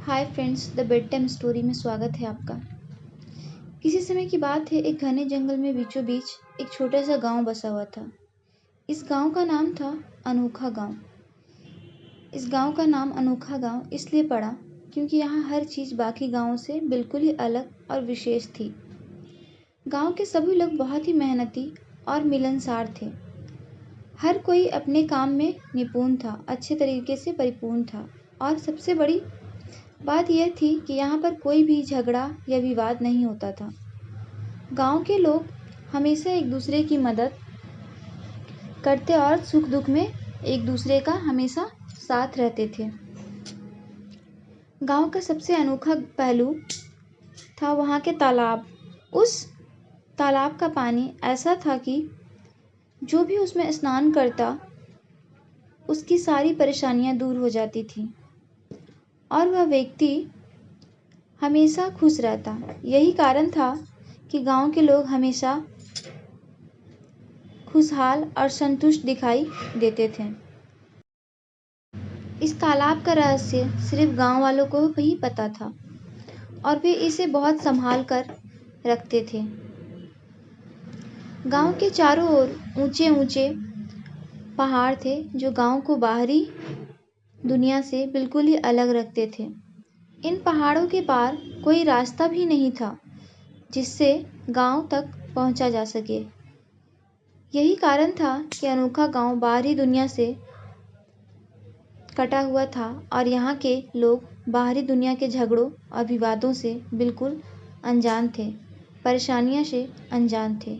Hi friends, the bed time story में स्वागत है आपका। किसी समय की बात है, एक घने जंगल में बीचों बीच एक छोटा सा गांव बसा हुआ था। इस गांव का नाम था अनोखा गांव। इस गांव का नाम अनोखा गांव इसलिए पड़ा क्योंकि यहाँ हर चीज़ बाकी गांवों से बिल्कुल ही अलग और विशेष थी। गांव के सभी लोग बहुत ही मेहनती और मिलनसार थे। हर कोई अपने काम में निपुण था, अच्छे तरीके से परिपूर्ण था और सबसे बड़ी बात यह थी कि यहाँ पर कोई भी झगड़ा या विवाद नहीं होता था। गांव के लोग हमेशा एक दूसरे की मदद करते और सुख दुख में एक दूसरे का हमेशा साथ रहते थे। गांव का सबसे अनोखा पहलू था वहाँ के तालाब। उस तालाब का पानी ऐसा था कि जो भी उसमें स्नान करता उसकी सारी परेशानियाँ दूर हो जाती थी और वह व्यक्ति हमेशा खुश रहता। यही कारण था कि गांव के लोग हमेशा खुशहाल और संतुष्ट दिखाई देते थे। इस तालाब का रहस्य सिर्फ गांव वालों को ही पता था और वे इसे बहुत संभाल कर रखते थे। गांव के चारों ओर ऊंचे ऊंचे पहाड़ थे जो गांव को बाहरी दुनिया से बिल्कुल ही अलग रखते थे। इन पहाड़ों के पार कोई रास्ता भी नहीं था जिससे गांव तक पहुंचा जा सके। यही कारण था कि अनोखा गांव बाहरी दुनिया से कटा हुआ था और यहाँ के लोग बाहरी दुनिया के झगड़ों और विवादों से बिल्कुल अनजान थे, परेशानियों से अनजान थे।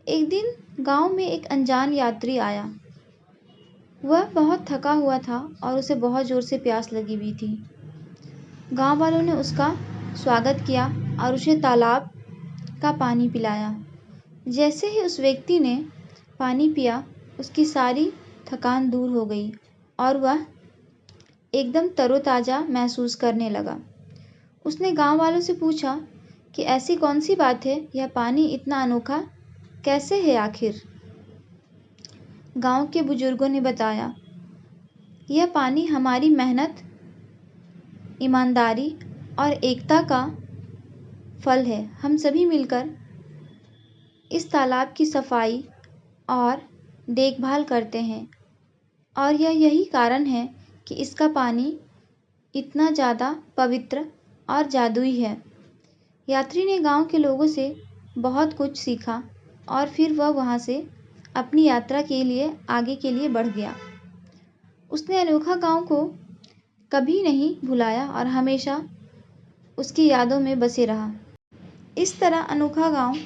एक दिन गांव में एक अनजान यात्री आया। वह बहुत थका हुआ था और उसे बहुत ज़ोर से प्यास लगी हुई थी। गांव वालों ने उसका स्वागत किया और उसे तालाब का पानी पिलाया। जैसे ही उस व्यक्ति ने पानी पिया, उसकी सारी थकान दूर हो गई और वह एकदम तरोताज़ा महसूस करने लगा। उसने गांव वालों से पूछा कि ऐसी कौन सी बात है, यह पानी इतना अनोखा कैसे है आखिर? गांव के बुजुर्गों ने बताया, यह पानी हमारी मेहनत, ईमानदारी और एकता का फल है। हम सभी मिलकर इस तालाब की सफाई और देखभाल करते हैं और यही कारण है कि इसका पानी इतना ज़्यादा पवित्र और जादुई है। यात्री ने गांव के लोगों से बहुत कुछ सीखा और फिर वह वहां से अपनी यात्रा के लिए आगे के लिए बढ़ गया। उसने अनोखा गांव को कभी नहीं भुलाया और हमेशा उसकी यादों में बसे रहा। इस तरह अनोखा गांव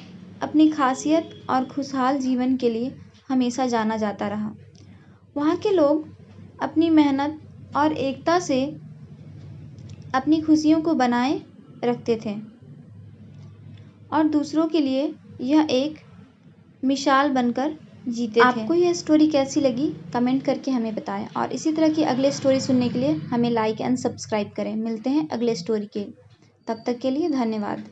अपनी खासियत और खुशहाल जीवन के लिए हमेशा जाना जाता रहा। वहाँ के लोग अपनी मेहनत और एकता से अपनी खुशियों को बनाए रखते थे और दूसरों के लिए यह एक मिसाल बनकर जीते थे। आपको यह स्टोरी कैसी लगी कमेंट करके हमें बताएं और इसी तरह की अगले स्टोरी सुनने के लिए हमें लाइक एंड सब्सक्राइब करें। मिलते हैं अगले स्टोरी के, तब तक के लिए धन्यवाद।